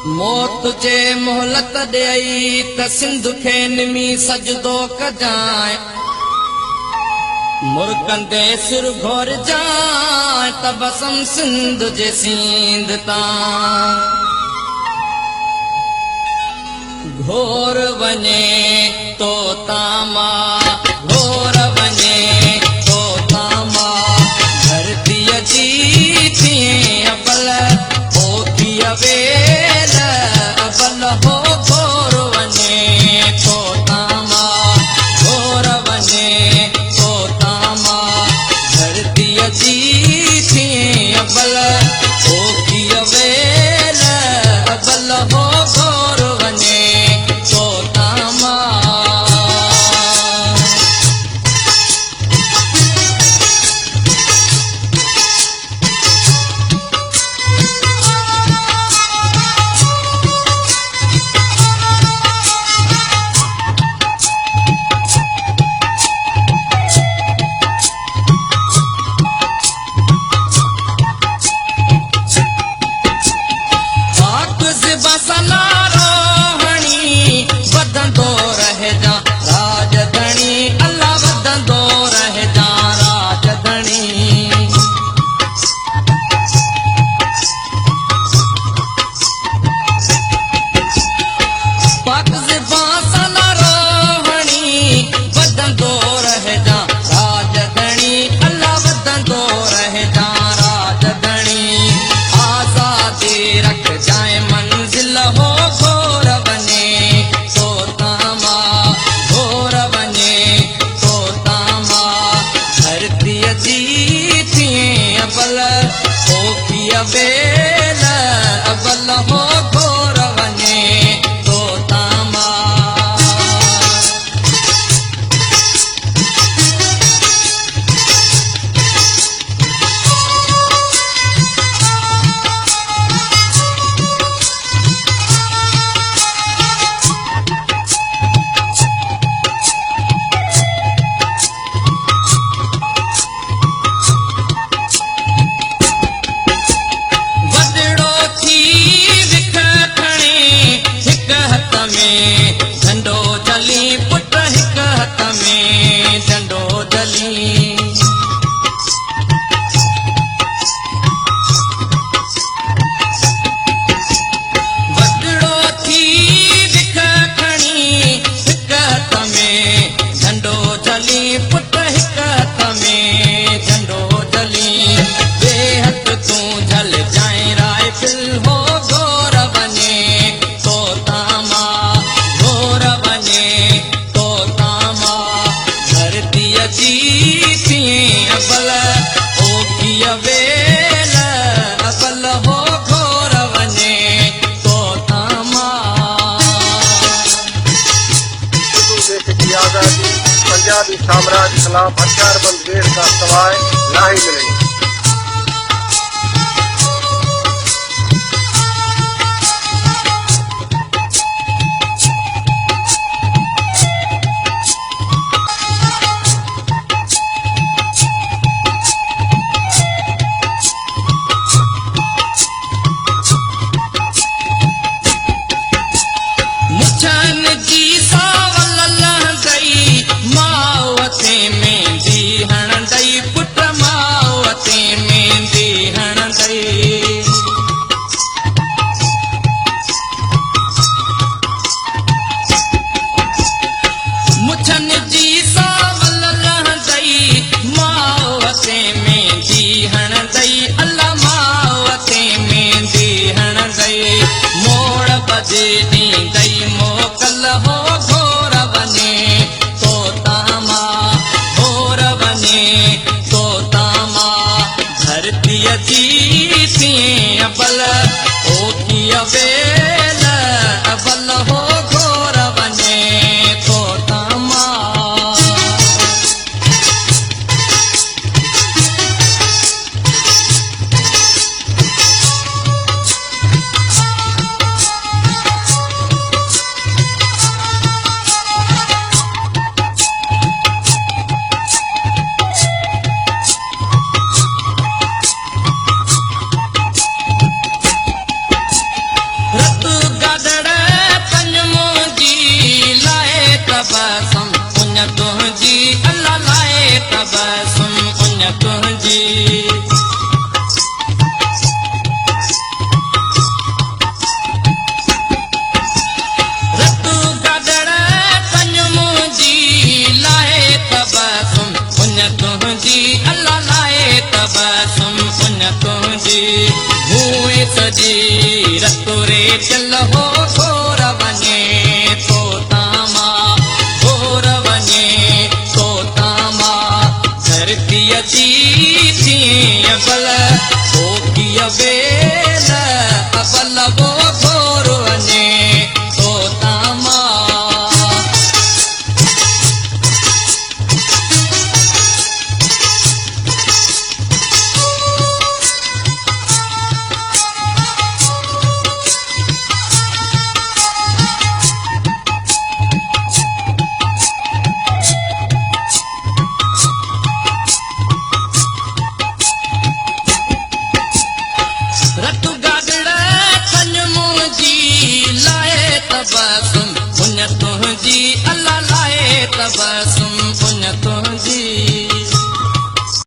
मौत जे मोहलत ॾेई त सिंध खे निमी सजदो कजाए मुर्कंदे सिर घोर जाए त बसम सिंध जे सींध तां घोर वञे तो तामा घोर वञे तो तामा धरतीअ जी थिए अबल हो थी अवेल अबल हो घोर वञे तो तामा घोर वञे तो तामा धरतीअ जी थिए अबल हो थी अवेल अबल हो घोर वञे तो तामा अबेल अबल हो घोर वञे तो तामा झंडो जली पुट हिक हथ में झंडो जली वॾड़ो थी विख खणी हिक हथ में झंडो जली पुट हिक हथ में झंडो जली ॿिए हथ तूं झल जाए राइफल हो घोर वञे तो तामा घोर वञे तो तामा धरतीअ जी थिए अबल हो थी अवेल अबल हो घोर वञे तो तामा देश की आजादी पंजाबी साम्राज्य खिलाफ हथियारबंद देश का सवाए ना ही मिलेगी। मुछन जी सावल लहंदई मावते मेंदी हणंदई पुट मावते मेंदी हणंदई मुछन जी सावल लहंदई मावते मेंदी हणंदई अल्लाह मावते मेंदी हणंदई मोड़ बजे ॾींदई मोकल हो घोर वञे तो तामा घोर वञे तो तामा धरतीअ जी थिए अबल हो थी अवेल अबल हो घोर वञे तो तामा रत न तुंहिंजी भूए सजी रतुरे चल हो घोर वञे तो तामा घोर वञे तो तामा धरतीअ जी जीअं बल पोखीअ बेल